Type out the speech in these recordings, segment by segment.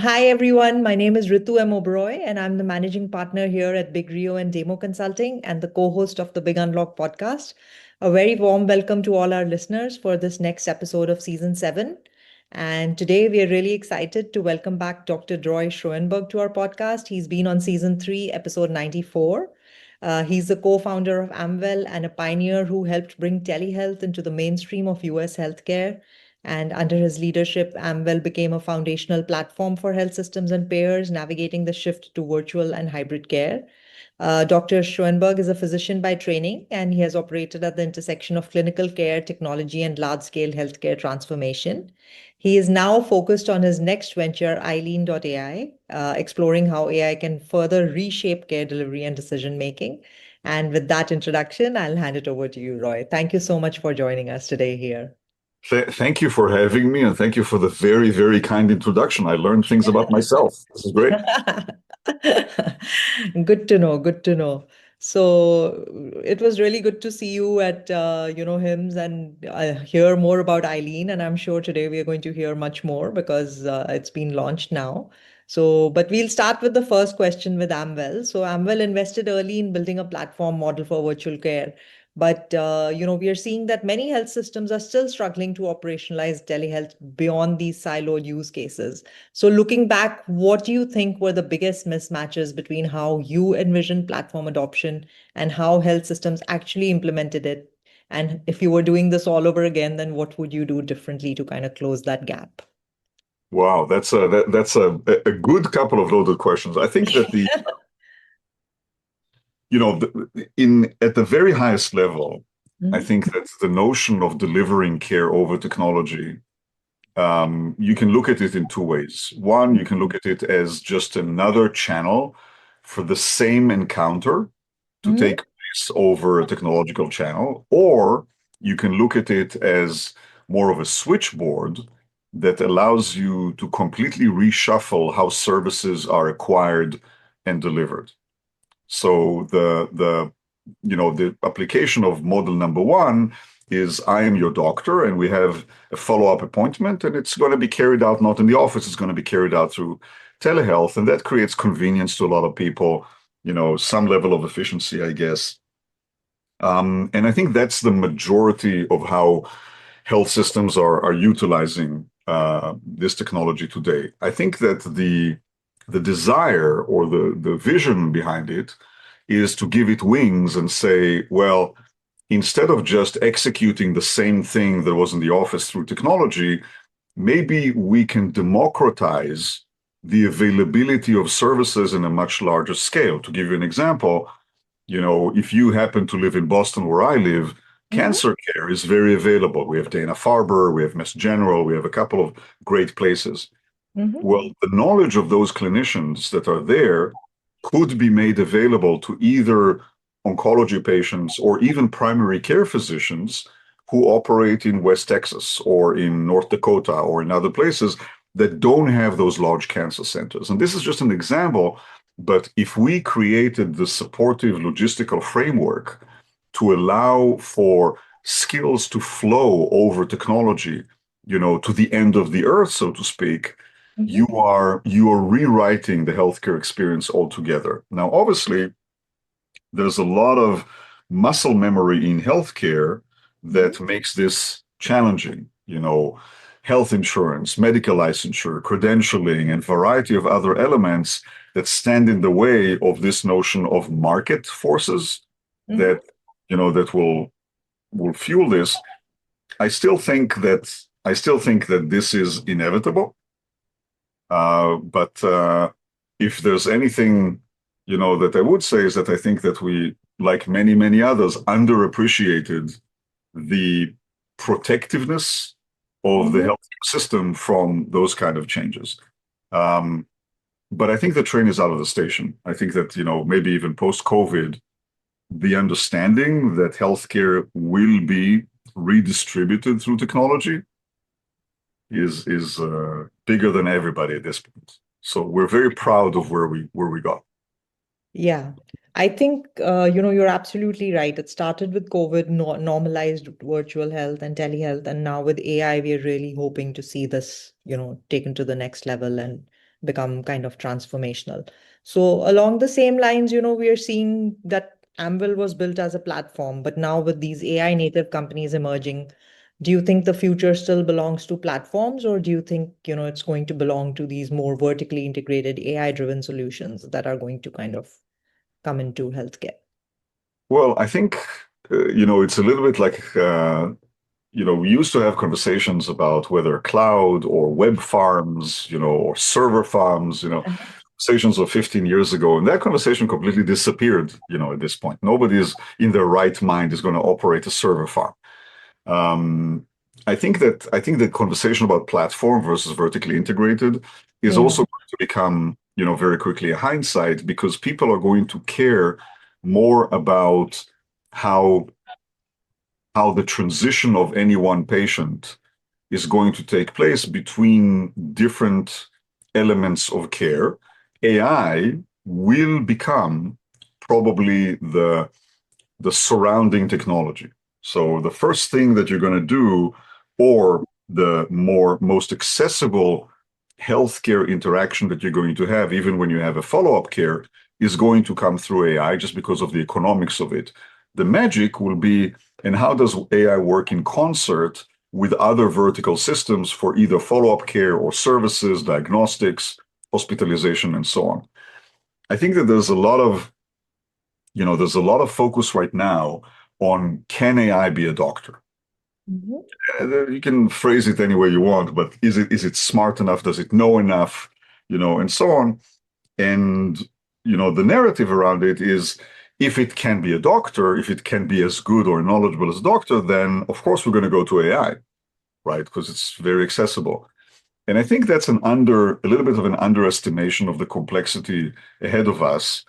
Hi everyone, my name is Ritu M. Oberoi, and I'm the managing partner here at Big Rio and Demo Consulting and the co-host of the Big Unlock podcast. A very warm welcome to all our listeners for this next episode of season 7. And today we are really excited to welcome back Dr. Droy Schoenberg to our podcast. He's been on season 3, episode 94. He's the co-founder of Amwell and a pioneer who helped bring telehealth into the mainstream of US healthcare. And under his leadership, Amwell became a foundational platform for health systems and payers navigating the shift to virtual and hybrid care. Dr. Schoenberg is a physician by training, and he has operated at the intersection of clinical care, technology, and large scale healthcare transformation. He is now focused on his next venture, Aileen AI, exploring how AI can further reshape care delivery and decision making. And with that introduction, I'll hand it over to you, Roy. Thank you so much for joining us today here. Thank you for having me, and thank you for the very, very kind introduction. I learned things about myself. This is great. Good to know. Good to know. So it was really good to see you at HIMSS and hear more about Eileen. And I'm sure today we are going to hear much more because it's been launched now. So, but we'll start with the first question with Amwell. So Amwell invested early in building a platform model for virtual care. But we are seeing that many health systems are still struggling to operationalize telehealth beyond these siloed use cases. So looking back, what do you think were the biggest mismatches between how you envisioned platform adoption and how health systems actually implemented it? And if you were doing this all over again, then what would you do differently to kind of close that gap? Wow, that's a good couple of loaded questions. I think that in at the very highest level, I Mhm. think that the notion of delivering care over technology, you can look at it in two ways. One, you can look at it as just another channel for the same encounter to take Mhm. place over a technological channel, or you can look at it as more of a switchboard that allows you to completely reshuffle how services are acquired and delivered. So the application of model number one is I am your doctor and we have a follow-up appointment and it's going to be carried out not in the office, it's going to be carried out through telehealth, and that creates convenience to a lot of people, some level of efficiency, I guess. And I think that's the majority of how health systems are utilizing this technology today. I think that the desire or the vision behind it is to give it wings and say, well, instead of just executing the same thing that was in the office through technology, maybe we can democratize the availability of services in a much larger scale. To give you an example, if you happen to live in Boston where I live, Mhm. cancer care is very available. We have Dana-Farber, we have Mass General, we have a couple of great places. Mhm. Well, the knowledge of those clinicians that are there could be made available to either oncology patients or even primary care physicians who operate in West Texas or in North Dakota or in other places that don't have those large cancer centers. And this is just an example, but if we created the supportive logistical framework to allow for skills to flow over technology, to the end of the earth, so to speak, you Mhm. are you are rewriting the healthcare experience altogether. Now, obviously, there's a lot of muscle memory in healthcare Mhm. that makes this challenging. Health insurance, medical licensure, credentialing, and variety of other elements that stand in the way of this notion of market forces that Mhm. that will fuel this. I still think that this is inevitable. But if there's anything, that I would say is that I think that we, like many, many others, underappreciated the protectiveness of the Mhm. healthcare system from those kind of changes. Um, but I think the train is out of the station. I think that, maybe even post-COVID, the understanding that healthcare will be redistributed through technology is bigger than everybody at this point. So we're very proud of where we got. Yeah, I think you're absolutely right. It started with COVID, no normalized virtual health and telehealth, and now with AI, we are really hoping to see this, taken to the next level and become kind of transformational. So along the same lines, we are seeing that Amwell was built as a platform, but now with these AI native companies emerging, do you think the future still belongs to platforms, or do you think, it's going to belong to these more vertically integrated AI driven solutions that are going to kind of come into healthcare? Well, I think, it's a little bit like, we used to have conversations about whether cloud or web farms, or server farms, conversations of 15 years ago. And that conversation completely disappeared, at this point. Nobody is in their right mind is going to operate a server farm. Um, I think the conversation about platform versus vertically integrated is Yeah. also going to become, very quickly a hindsight, because people are going to care more about how how the transition of any one patient is going to take place between different elements of care. AI will become probably the surrounding technology. So the first thing that you're going to do, or the most accessible healthcare interaction that you're going to have, even when you have a follow-up care, is going to come through AI just because of the economics of it. The magic will be, and how does AI work in concert with other vertical systems for either follow-up care or services, diagnostics, hospitalization, and so on. I think that there's a lot of focus right now on, can AI be a doctor? Mhm. You can phrase it any way you want, but is it smart enough? Does it know enough? And so on. And the narrative around it is, if it can be a doctor, if it can be as good or knowledgeable as a doctor, then of course we're going to go to AI, right? Because it's very accessible. And I think that's a little bit of an underestimation of the complexity ahead of us.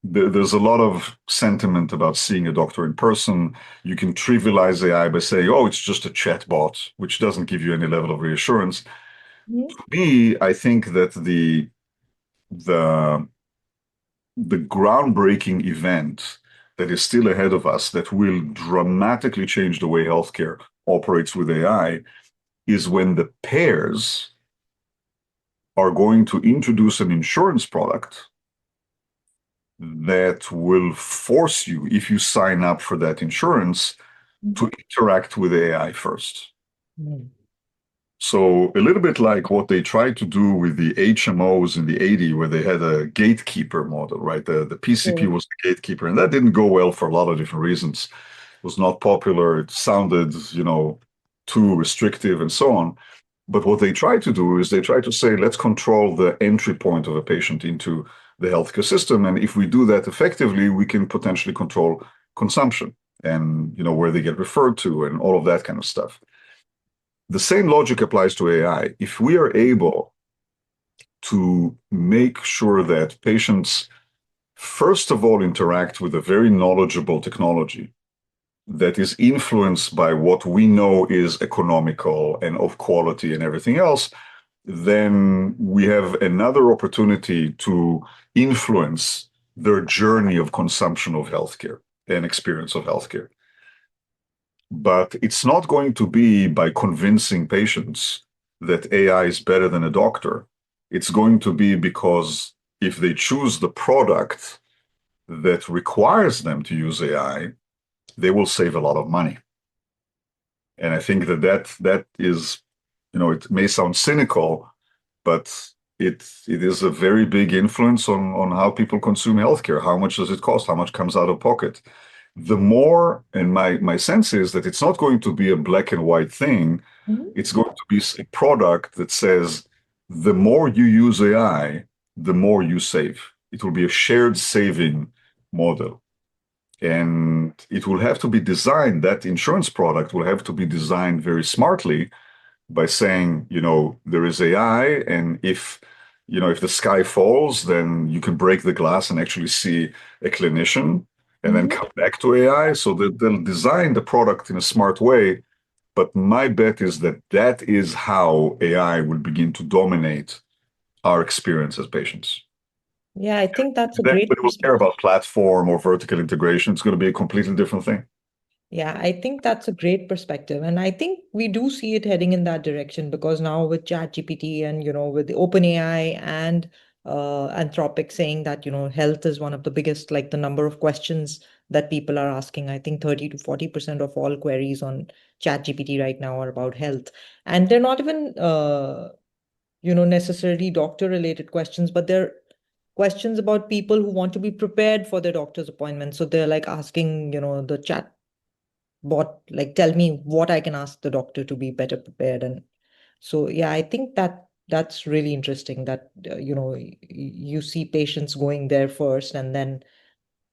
There's a lot of sentiment about seeing a doctor in person. You can trivialize AI by saying, oh, it's just a chatbot, which doesn't give you any level of reassurance. Mhm. Me, I think that the the groundbreaking event that is still ahead of us, that will dramatically change the way healthcare operates with AI, is when the payers are going to introduce an insurance product that will force you, if you sign up for that insurance, to Mhm. interact with AI first. Mhm. So a little bit like what they tried to do with the HMOs in the 80s, where they had a gatekeeper model, right? The PCP Sure. was the gatekeeper, and that didn't go well for a lot of different reasons. It was not popular. It sounded, too restrictive and so on. But what they try to do is they try to say, let's control the entry point of a patient into the healthcare system. And if we do that effectively, we can potentially control consumption and, where they get referred to and all of that kind of stuff. The same logic applies to AI. If we are able to make sure that patients, first of all, interact with a very knowledgeable technology that is influenced by what we know is economical and of quality and everything else, then we have another opportunity to influence their journey of consumption of healthcare and experience of healthcare. But it's not going to be by convincing patients that AI is better than a doctor. It's going to be because if they choose the product that requires them to use AI, they will save a lot of money. And I think that is, it may sound cynical, but it is a very big influence on how people consume healthcare. How much does it cost? How much comes out of pocket? The more, and my sense is that it's not going to be a black and white thing. Mhm. It's going to be a product that says, the more you use AI, the more you save. It will be a shared saving model. And it will have to be designed, that insurance product will have to be designed very smartly, by saying, there is AI, and if the sky falls, then you can break the glass and actually see a clinician and then Mhm. come back to AI. So that they'll design the product in a smart way. But my bet is that is how AI will begin to dominate our experience as patients. Yeah, I think that's a Then great when we'll care perspective. about platform or vertical integration, it's going to be a completely different thing. Yeah, I think that's a great perspective. And I think we do see it heading in that direction because now with ChatGPT and, with the OpenAI and Anthropic saying that, health is one of the biggest, like the number of questions that people are asking. I think 30 to 40% of all queries on ChatGPT right now are about health. And they're not even, necessarily doctor related questions, but they're questions about people who want to be prepared for their doctor's appointment. So they're like asking, the chat bot, like, tell me what I can ask the doctor to be better prepared. And so, yeah, I think that's really interesting that, you see patients going there first and then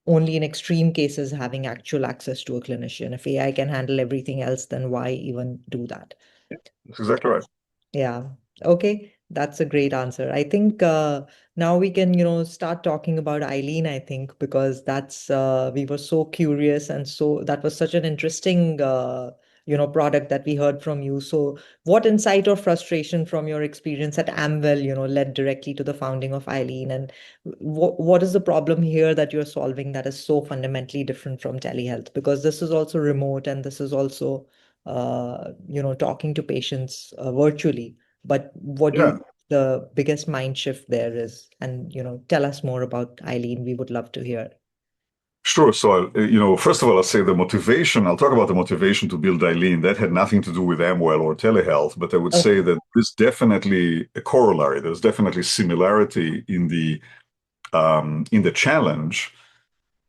only in extreme cases having actual access to a clinician. If AI can handle everything else, then why even do that? That's exactly right. Yeah. Okay. That's a great answer. I think now we can, start talking about Eileen, I think, because we were so curious and so that was such an interesting, product that we heard from you. So what insight or frustration from your experience at Amwell, led directly to the founding of Eileen? And what is the problem here that you're solving that is so fundamentally different from telehealth? Because this is also remote and this is also talking to patients virtually. But what do you Yeah. think the biggest mind shift there is? And, tell us more about Eileen. We would love to hear. Sure. So, first of all, I'll say the motivation, I'll talk about the motivation to build Aileen. That had nothing to do with Amwell or telehealth, but I would Okay. say that there's definitely a corollary. There's definitely similarity in the challenge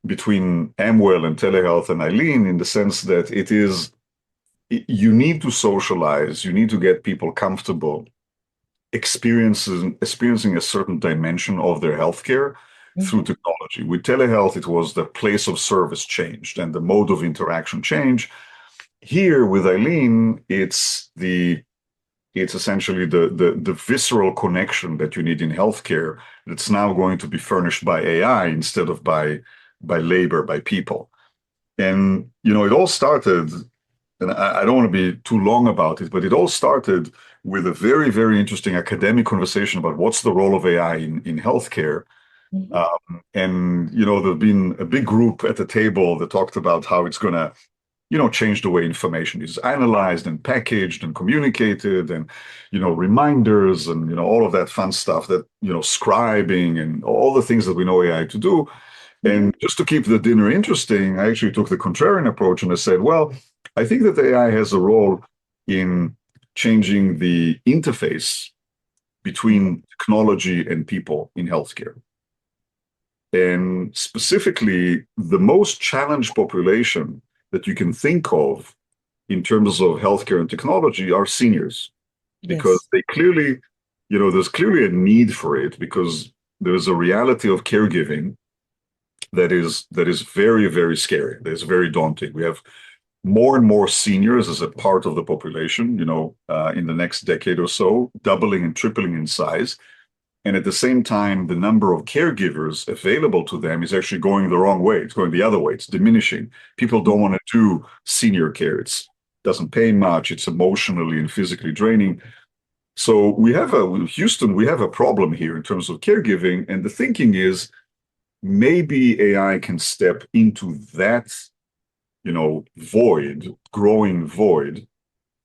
between Amwell and telehealth and Eileen in the sense that you need to socialize, you need to get people comfortable experiencing a certain dimension of their healthcare through Hmm. technology. With telehealth, it was the place of service changed and the mode of interaction changed. Here with Eileen, it's essentially the visceral connection that you need in healthcare that's now going to be furnished by AI instead of by labor, by people. And it all started, and I don't want to be too long about it, but it all started with a very, very interesting academic conversation about what's the role of AI in healthcare. Hmm. And there's been a big group at the table that talked about how it's going to change the way information is analyzed and packaged and communicated and, reminders and, all of that fun stuff that, scribing and all the things that we know AI to do. Hmm. And just to keep the dinner interesting, I actually took the contrarian approach and I said, well, I think that AI has a role in changing the interface between technology and people in healthcare. And specifically, the most challenged population that you can think of in terms of healthcare and technology are seniors, because Yes. they clearly, there's clearly a need for it because there's a reality of caregiving that is very, very scary. That is very daunting. We have more and more seniors as a part of the population, in the next decade or so, doubling and tripling in size. And at the same time, the number of caregivers available to them is actually going the wrong way. It's going the other way. It's diminishing. People don't want to do senior care. It doesn't pay much. It's emotionally and physically draining. So Houston, we have a problem here in terms of caregiving. And the thinking is maybe AI can step into that, growing void,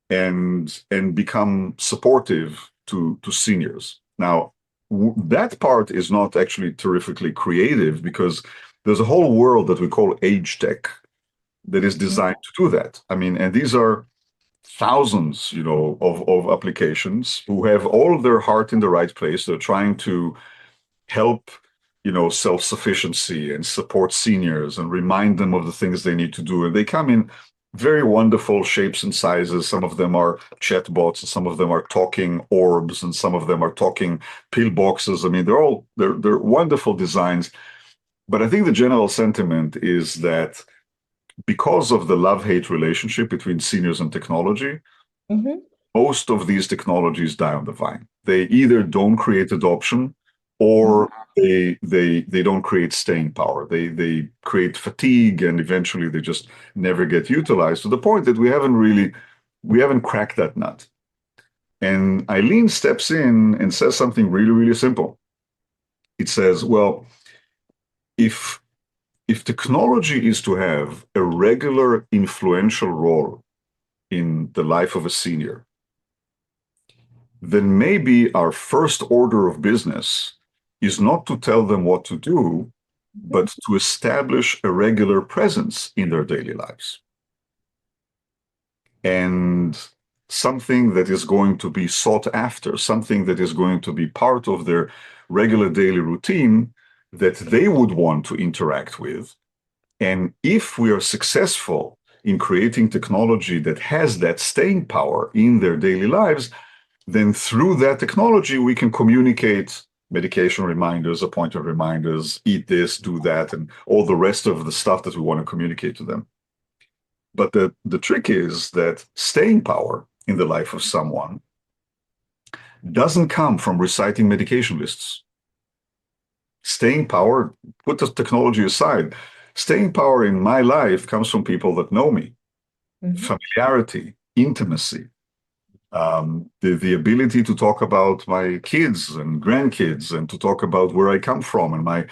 and become supportive to seniors. Now, that part is not actually terrifically creative because there's a whole world that we call age tech that is Mhm. designed to do that. I mean, and these are thousands, of applications who have all of their heart in the right place. They're trying to help, self-sufficiency and support seniors and remind them of the things they need to do. And they come in very wonderful shapes and sizes. Some of them are chatbots, and some of them are talking orbs, and some of them are talking pillboxes. I mean, they're wonderful designs. But I think the general sentiment is that because of the love-hate relationship between seniors and technology, Mhm. most of these technologies die on the vine. They either don't create adoption Mhm. or they don't create staying power. They create fatigue and eventually they just never get utilized to the point that we haven't cracked that nut. And Eileen steps in and says something really, really simple. It says, well, if if technology is to have a regular influential role in the life of a senior, then maybe our first order of business is not to tell them what to do, but to establish a regular presence in their daily lives. And something that is going to be sought after, something that is going to be part of their regular daily routine that they would want to interact with. And if we are successful in creating technology that has that staying power in their daily lives, then through that technology, we can communicate medication reminders, appointment reminders, eat this, do that, and all the rest of the stuff that we want to communicate to them. But the trick is that staying power in the life of someone doesn't come from reciting medication lists. Staying power, put the technology aside, staying power in my life comes from people that know me. Familiarity, intimacy, the ability to talk about my kids and grandkids and to talk about where I come from and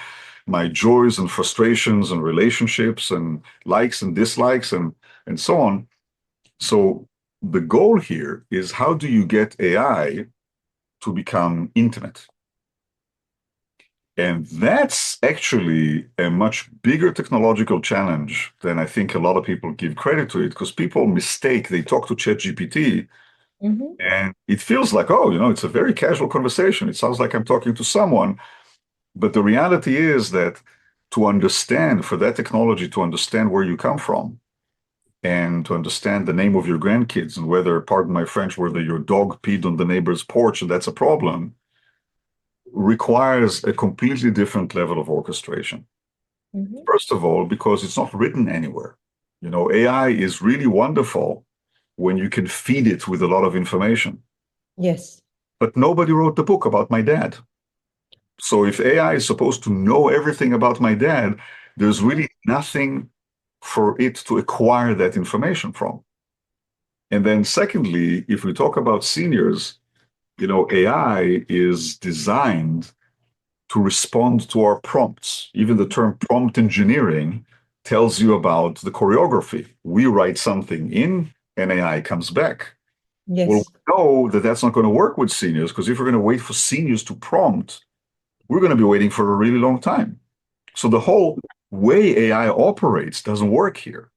my joys and frustrations and relationships and likes and dislikes and so on. So the goal here is how do you get AI to become intimate? And that's actually a much bigger technological challenge than I think a lot of people give credit to it, because people mistake, they talk to ChatGPT and it feels like, oh, it's a very casual conversation. It sounds like I'm talking to someone. But the reality is that to understand, for that technology to understand where you come from and to understand the name of your grandkids and whether, pardon my French, whether your dog peed on the neighbor's porch and that's a problem, requires a completely different level of orchestration. First of all, because it's not written anywhere. AI is really wonderful when you can feed it with a lot of information. Yes. But nobody wrote the book about my dad. So if AI is supposed to know everything about my dad, there's really nothing for it to acquire that information from. And then secondly, if we talk about seniors, AI is designed to respond to our prompts. Even the term prompt engineering tells you about the choreography. We write something in, and AI comes back. Well, Yes. we know that that's not going to work with seniors, because if we're going to wait for seniors to prompt, we're going to be waiting for a really long time. So the whole way AI operates doesn't work here.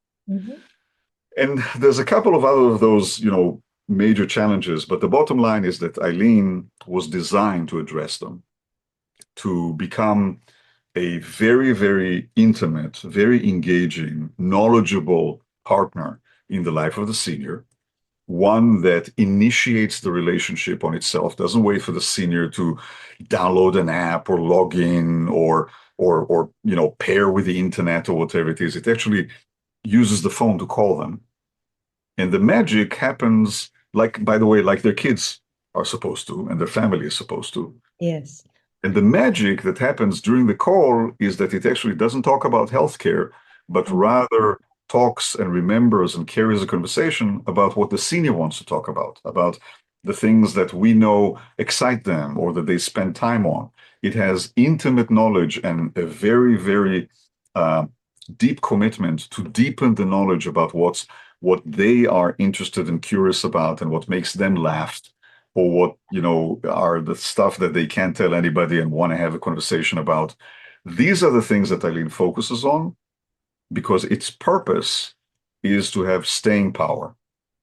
And there's a couple of other of those, major challenges, but the bottom line is that Aileen was designed to address them, to become a very, very intimate, very engaging, knowledgeable partner in the life of the senior, one that initiates the relationship on itself, doesn't wait for the senior to download an app or log in or pair with the internet or whatever it is. It actually uses the phone to call them. And the magic happens, like, by the way, like their kids are supposed to and their family is supposed to. Yes. And the magic that happens during the call is that it actually doesn't talk about healthcare, but rather talks and remembers and carries a conversation about what the senior wants to talk about the things that we know excite them or that they spend time on. It has intimate knowledge and a very, very deep commitment to deepen the knowledge about what they are interested and curious about and what makes them laugh or what, are the stuff that they can't tell anybody and want to have a conversation about. These are the things that Aileen focuses on because its purpose is to have staying power,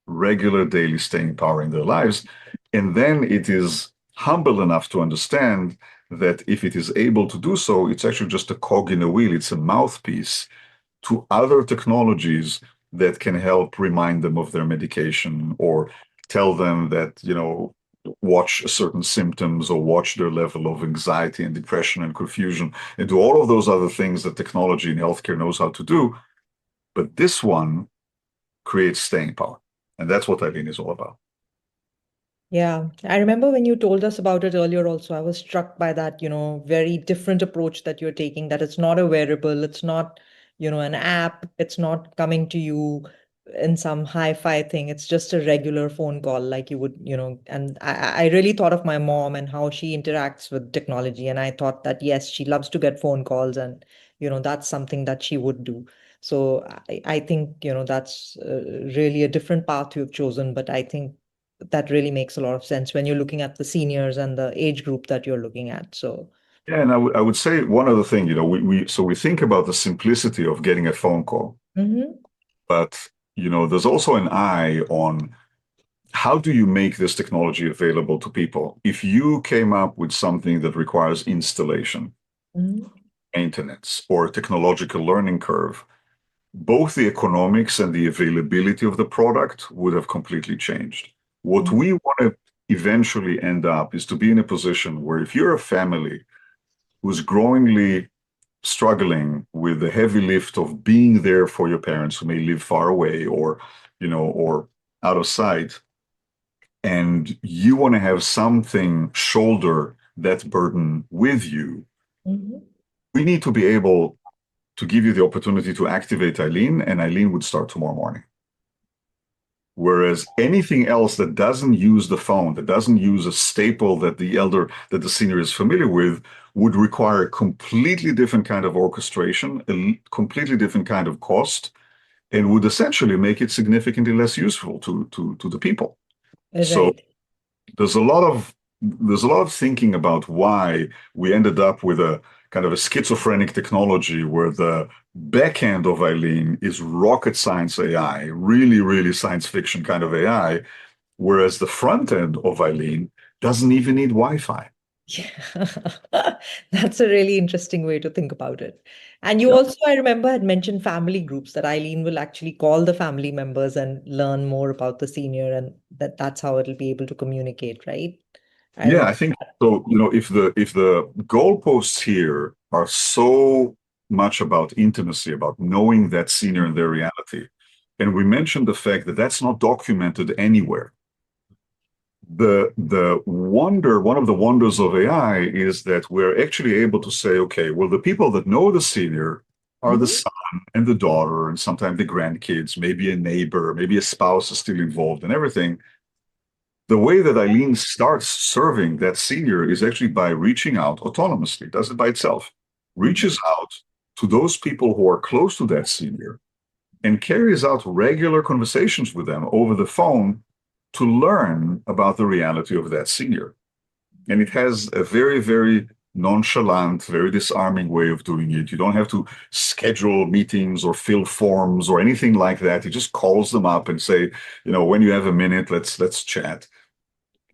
regular daily staying power in their lives. And then it is humble enough to understand that if it is able to do so, it's actually just a cog in a wheel. It's a mouthpiece to other technologies that can help remind them of their medication or tell them that, watch certain symptoms or watch their level of anxiety and depression and confusion and do all of those other things that technology in healthcare knows how to do. But this one creates staying power. And that's what Aileen is all about. Yeah, I remember when you told us about it earlier also, I was struck by that, very different approach that you're taking, that it's not a wearable, it's not, an app, it's not coming to you in some hi-fi thing. It's just a regular phone call, like you would, and I really thought of my mom and how she interacts with technology. And I thought that, yes, she loves to get phone calls and, that's something that she would do. So I think, that's really a different path you've chosen. But I think that really makes a lot of sense when you're looking at the seniors and the age group that you're looking at. So, Yeah, and I would say one other thing, we think about the simplicity of getting a phone call, mhm, but there's also an eye on how do you make this technology available to people? If you came up with something that requires installation, mhm, maintenance, or a technological learning curve, both the economics and the availability of the product would have completely changed. What mhm, we want to eventually end up is to be in a position where if you're a family who's growingly struggling with the heavy lift of being there for your parents who may live far away or out of sight, and you want to have something shoulder that burden with you, mhm. we need to be able to give you the opportunity to activate Aileen, and Aileen would start tomorrow morning. Whereas anything else that doesn't use the phone, that doesn't use a staple that the senior is familiar with, would require a completely different kind of orchestration, a completely different kind of cost, and would essentially make it significantly less useful to the people. So Right. there's a lot of thinking about why we ended up with a kind of a schizophrenic technology where the back end of Eileen is rocket science AI, really, really science fiction kind of AI, whereas the front end of Eileen doesn't even need Wi-Fi. Yeah. That's a really interesting way to think about it. And you Yeah. also, I remember, had mentioned family groups that Eileen will actually call the family members and learn more about the senior, and that's how it'll be able to communicate, right? I Yeah, remember I think that. so. If the goalposts here are so much about intimacy, about knowing that senior and their reality, and we mentioned the fact that that's not documented anywhere. One of the wonders of AI is that we're actually able to say, okay, well, the people that know the senior are the Mhm, son and the daughter, and sometimes the grandkids, maybe a neighbor, maybe a spouse is still involved and everything. The way that Eileen starts serving that senior is actually by reaching out autonomously, does it by itself, mhm, reaches out to those people who are close to that senior and carries out regular conversations with them over the phone to learn about the reality of that senior. And it has a very, very nonchalant, very disarming way of doing it. You don't have to schedule meetings or fill forms or anything like that. He just calls them up and say, when you have a minute, let's chat.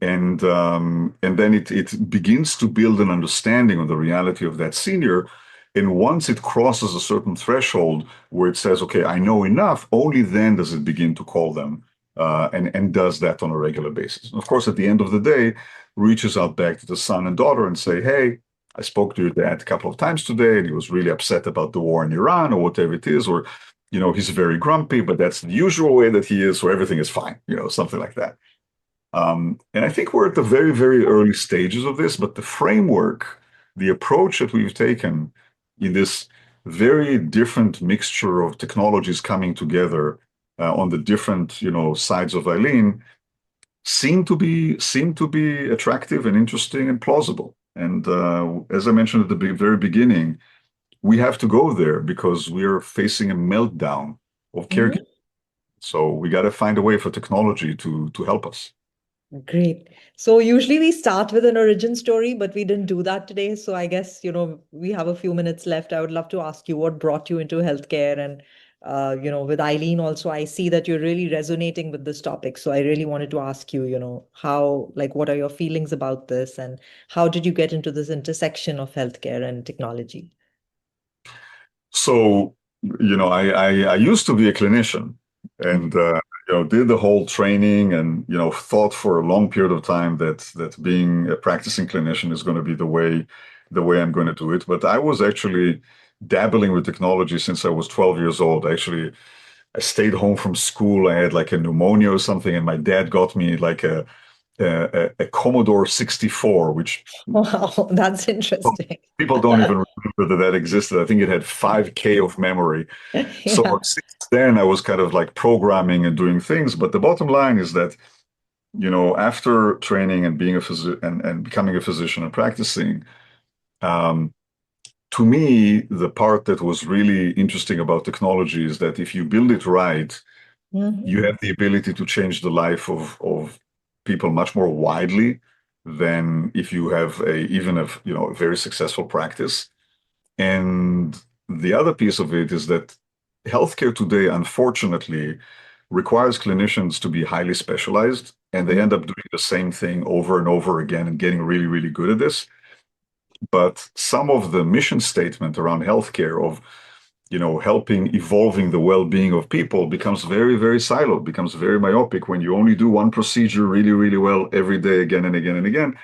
And then it begins to build an understanding of the reality of that senior. And once it crosses a certain threshold where it says, okay, I know enough, only then does it begin to call them and does that on a regular basis. And of course, at the end of the day, reaches out back to the son and daughter and say, hey, I spoke to your dad a couple of times today, and he was really upset about the war in Iran or whatever it is, or he's very grumpy, but that's the usual way that he is, so everything is fine, something like that. And I think we're at the very, very early stages of this, but the framework, the approach that we've taken in this very different mixture of technologies coming together on the different, sides of Eileen seem to be attractive and interesting and plausible. And as I mentioned at the very beginning, we have to go there because we are facing a meltdown of caregiving. mhm. So we got to find a way for technology to help us. Great. So usually we start with an origin story, but we didn't do that today. So I guess, we have a few minutes left. I would love to ask you what brought you into healthcare. And, with Eileen also, I see that you're really resonating with this topic. So I really wanted to ask you, what are your feelings about this? And how did you get into this intersection of healthcare and technology? So, I used to be a clinician and did the whole training and thought for a long period of time that being a practicing clinician is going to be the way I'm going to do it. But I was actually dabbling with technology since I was 12 years old. Actually, I stayed home from school. I had like a pneumonia or something, and my dad got me like a a Commodore 64, which Wow, that's interesting. people don't even remember that existed. I think it had 5K of memory. So Yeah. since then, I was kind of like programming and doing things. But the bottom line is that, after training and being a physician and becoming a physician and practicing, um, to me, the part that was really interesting about technology is that if you build it right, you Hmm. have the ability to change the life of people much more widely than if you have even a very successful practice. And the other piece of it is that healthcare today, unfortunately, requires clinicians to be highly specialized, and they end up doing the same thing over and over again and getting really, really good at this. But some of the mission statement around healthcare of helping evolving the well-being of people becomes very, very siloed, becomes very myopic when you only do one procedure really, really well every day, again and again and again.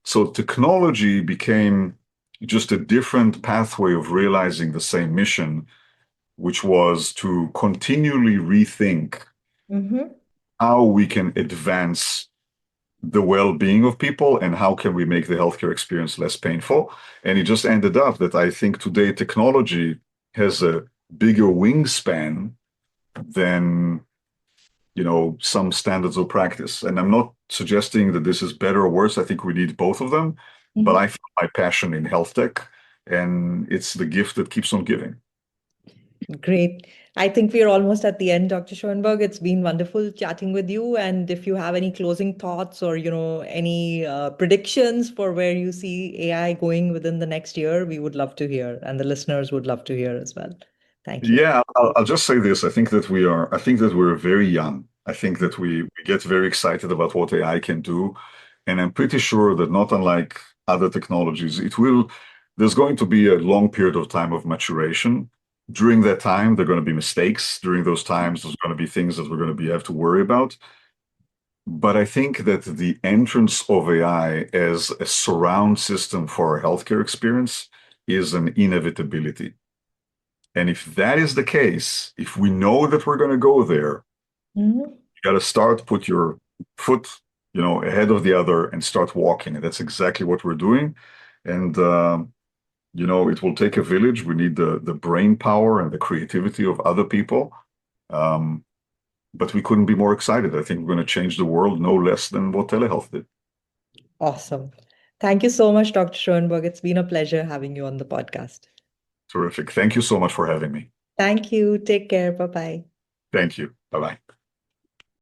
So technology became just a different pathway of realizing the same mission, which was to continually rethink Hmm. how we can advance the well-being of people and how can we make the healthcare experience less painful. And it just ended up that I think today technology has a bigger wingspan than some standards of practice. And I'm not suggesting that this is better or worse. I think we need both of them. But I Hmm. found my passion in health tech, and it's the gift that keeps on giving. Great. I think we are almost at the end, Dr. Schoenberg. It's been wonderful chatting with you. And if you have any closing thoughts or, any predictions for where you see AI going within the next year, we would love to hear, and the listeners would love to hear as well. Thank you. Yeah, I'll just say this. I think that we're very young. I think that we get very excited about what AI can do. And I'm pretty sure that not unlike other technologies, there's going to be a long period of time of maturation. During that time, there are going to be mistakes. During those times, there's going to be things that we're going to have to worry about. But I think that the entrance of AI as a surround system for our healthcare experience is an inevitability. And if that is the case, if we know that we're going to go there, Mhm. you got to put your foot, ahead of the other and start walking. And that's exactly what we're doing. And, it will take a village. We need the brain power and the creativity of other people. Um, but we couldn't be more excited. I think we're going to change the world no less than what telehealth did. Awesome. Thank you so much, Dr. Schoenberg. It's been a pleasure having you on the podcast. Terrific. Thank you so much for having me. Thank you. Take care. Bye bye. Thank you. Bye bye.